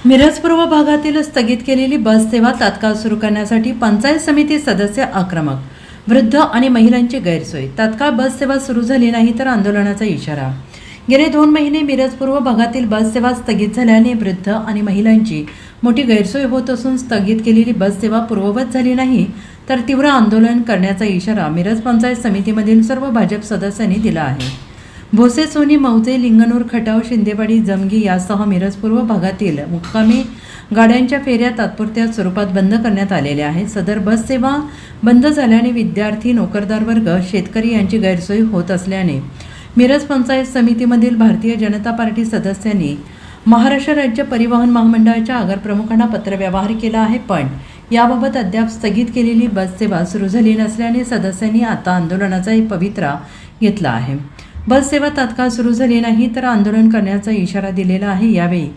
मिरज पूर्व भागातील स्थगित केलेली बस सेवा तात्काळ सुरू करण्यासाठी पंचायत समिती सदस्य आक्रमक. वृद्ध आणि महिलांची गैरसोय. तात्काळ बस सेवा सुरू झाली नाही तर आंदोलनाचा इशारा. गेले 2 महिने मिरज पूर्व भागातील बस सेवा स्थगित झाल्याने वृद्ध आणि महिलांची मोठी गैरसोय होत असून स्थगित केलेली बस सेवा पूर्ववत झाली नाही तर तीव्र आंदोलन करण्याचा इशारा मिरज पंचायत समितीमधील सर्व भाजप सदस्यांनी दिला आहे. भोसे, सोनी, मौजे, लिंगनूर, खटाव, शिंदेवाडी, जमगी यासह मिरज पूर्व भागातील मुक्कामी गाड्यांच्या फेऱ्या तात्पुरत्या स्वरूपात बंद करण्यात आलेल्या आहेत. सदर बस सेवा बंद झाल्याने विद्यार्थी, नोकरदार वर्ग, शेतकरी यांची गैरसोय होत असल्याने मिरज पंचायत समितीमधील भारतीय जनता पार्टी सदस्यांनी महाराष्ट्र राज्य परिवहन महामंडळाच्या आगारप्रमुखांना पत्रव्यवहार केला आहे. पण याबाबत अद्याप स्थगित केलेली बस सेवा सुरू झाली नसल्याने सदस्यांनी आता आंदोलनाचा पवित्रा घेतला आहे. बस सेवा तात्काळ सुरू झाली नाही तर आंदोलन करण्याचा इशारा दिलेला आहे. यावेळी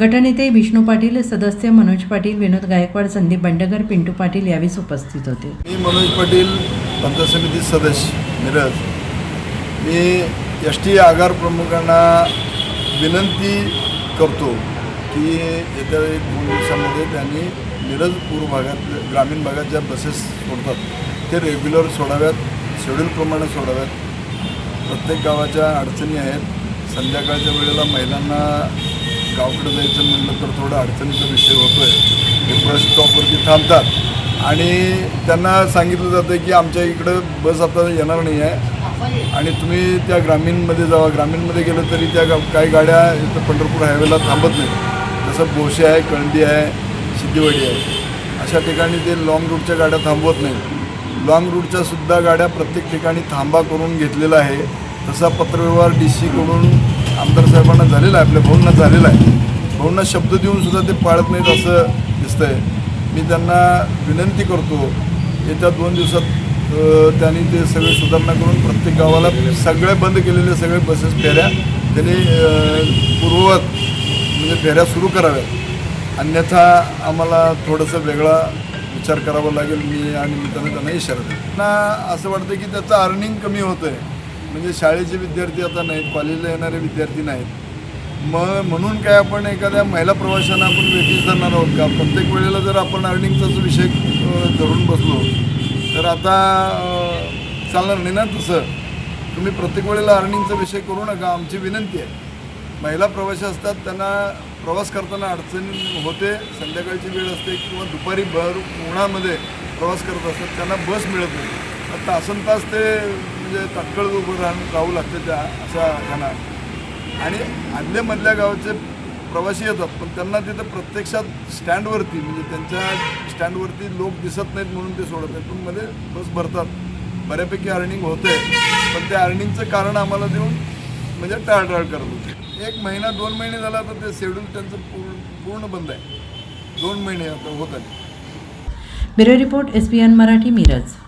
गटनेते विष्णू पाटील, सदस्य मनोज पाटील, विनोद गायकवाड, संदीप बंडगर, पिंटू पाटील यावेळी उपस्थित होते. मी मनोज पाटील, पंचायत समिती सदस्य मिरज. मी एसटी आगार प्रमुखांना विनंती करतो की येत्या 1-2 दिवसामध्ये त्यांनी मिरज पूर्व भागात, ग्रामीण भागात ज्या बसेस सोडतात ते रेग्युलर सोडाव्यात, शेड्यूलप्रमाणे सोडाव्यात. प्रत्येक गावाच्या अडचणी आहेत. संध्याकाळच्या वेळेला महिलांना गावाकडे जायचं म्हटलं तर थोडा अडचणीचा विषय होतो आहे. ते बस स्टॉपवरती थांबतात आणि त्यांना सांगितलं जातं की आमच्या इकडं बस आता येणार नाही आहे आणि तुम्ही त्या ग्रामीणमध्ये जावा. ग्रामीणमध्ये गेलं तरी त्या काही गाड्या इथं पंढरपूर हायवेला थांबत नाही. जसं भोसे आहे, कळंबी आहे, सिद्धिवाडी आहे, अशा ठिकाणी ते लाँग रूटच्या गाड्या थांबवत नाहीत. लाँग रूटच्या सुद्धा गाड्या प्रत्येक ठिकाणी थांबा करून घेतलेला आहे. तसा पत्रव्यवहार DC कडून आमदार साहेबांना झालेला आहे, आपल्या भाऊंना झालेला आहे. भाऊंना शब्द देऊन सुद्धा ते पाळत नाहीत असं दिसतंय. मी त्यांना विनंती करतो येत्या 2 दिवसात त्यांनी ते सगळे सुधारणा करून प्रत्येक गावाला सगळे बंद केलेले सगळे बसेस फेऱ्या त्यांनी पूर्ववत म्हणजे फेऱ्या सुरू कराव्यात. अन्यथा आम्हाला थोडंसं वेगळा विचार करावा लागेल. मी आणि त्यांना इशारा देतो. त्यांना असं वाटतं की त्याचं अर्निंग कमी होतं आहे. म्हणजे शाळेचे विद्यार्थी आता नाहीत, कॉलेजला येणारे विद्यार्थी नाहीत. म्हणून काय आपण एखाद्या महिला प्रवाशांना आपण वेगळीच धरणार आहोत का? प्रत्येक वेळेला जर आपण अर्निंगचाच विषय धरून बसलो तर आता चालणार नाही ना. तसं तुम्ही प्रत्येक वेळेला अर्निंगचा विषय करू नका, आमची विनंती आहे. महिला प्रवासी असतात, त्यांना प्रवास करताना अडचणी होते. संध्याकाळची वेळ असते किंवा दुपारी भर उन्हामध्ये प्रवास करत असतात, त्यांना बस मिळत नाही. तासनतास ते म्हणजे तात्काळ उभं राहू लागते त्या अशा ह्यांना. आणि आदल्यामधल्या गावाचे प्रवासी येतात पण त्यांना तिथं प्रत्यक्षात स्टँडवरती म्हणजे त्यांच्या स्टँडवरती लोक दिसत नाहीत म्हणून ते सोडत नाहीत. पण मध्ये बस भरतात, बऱ्यापैकी अर्निंग होते. पण त्या अर्निंगचं कारण आम्हाला देऊन म्हणजे टाळटाळ करत होते. 1 महिना 2 महिने झाला तर ते शेड्यूल त्यांचं पूर्ण बंद आहे. 2 महिने आता होत आले. Bureau report, SBN Marathi, Miraj.